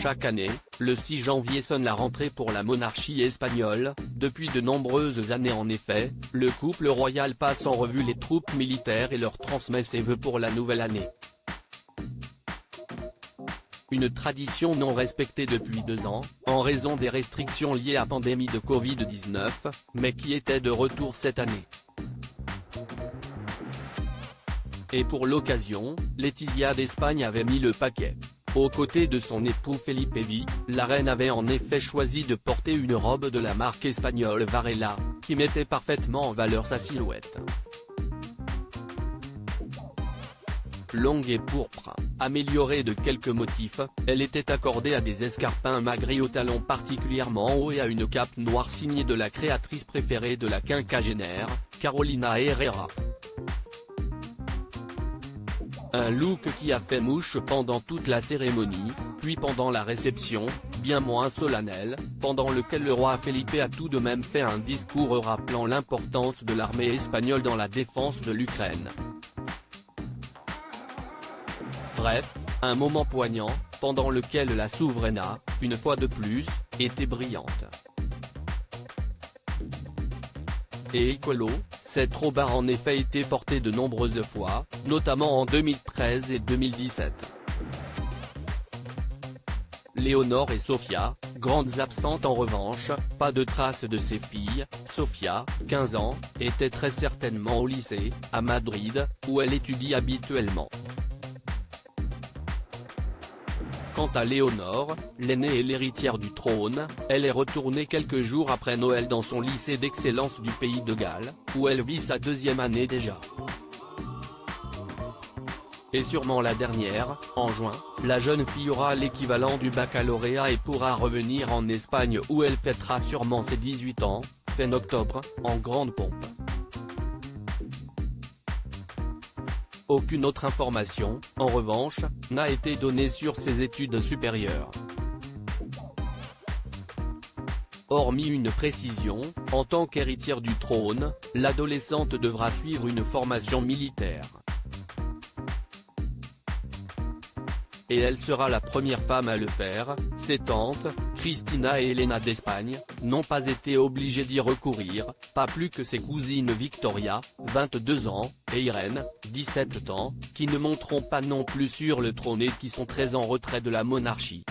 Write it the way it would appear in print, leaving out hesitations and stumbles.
Chaque année, le 6 janvier sonne la rentrée pour la monarchie espagnole. Depuis de nombreuses années en effet, le couple royal passe en revue les troupes militaires et leur transmet ses vœux pour la nouvelle année. Une tradition non respectée depuis 2 ans, en raison des restrictions liées à la pandémie de Covid-19, mais qui était de retour cette année. Et pour l'occasion, Letizia d'Espagne avait mis le paquet. Aux côtés de son époux Felipe V, la reine avait en effet choisi de porter une robe de la marque espagnole Varela, qui mettait parfaitement en valeur sa silhouette. Longue et pourpre, améliorée de quelques motifs, elle était accordée à des escarpins magrés aux talons particulièrement hauts et à une cape noire signée de la créatrice préférée de la quinquagénaire, Carolina Herrera. Un look qui a fait mouche pendant toute la cérémonie, puis pendant la réception, bien moins solennelle, pendant lequel le roi Felipe a tout de même fait un discours rappelant l'importance de l'armée espagnole dans la défense de l'Ukraine. Bref, un moment poignant, pendant lequel la souveraina, une fois de plus, était brillante. Et écolo, cette robe a en effet été portée de nombreuses fois, notamment en 2013 et 2017. Léonore et Sofia, grandes absentes en revanche, pas de traces de ses filles. Sofia, 15 ans, était très certainement au lycée, à Madrid, où elle étudie habituellement. Quant à Léonore, l'aînée et l'héritière du trône, elle est retournée quelques jours après Noël dans son lycée d'excellence du pays de Galles, où elle vit sa 2e année déjà. Et sûrement la dernière, en juin, la jeune fille aura l'équivalent du baccalauréat et pourra revenir en Espagne où elle fêtera sûrement ses 18 ans, fin octobre, en grande pompe. Aucune autre information, en revanche, n'a été donnée sur ses études supérieures. Hormis une précision, en tant qu'héritière du trône, l'adolescente devra suivre une formation militaire. Et elle sera la première femme à le faire. Ses tantes, Cristina et Elena d'Espagne, n'ont pas été obligées d'y recourir, pas plus que ses cousines Victoria, 22 ans, et Irène, 17 ans, qui ne monteront pas non plus sur le trône et qui sont très en retrait de la monarchie.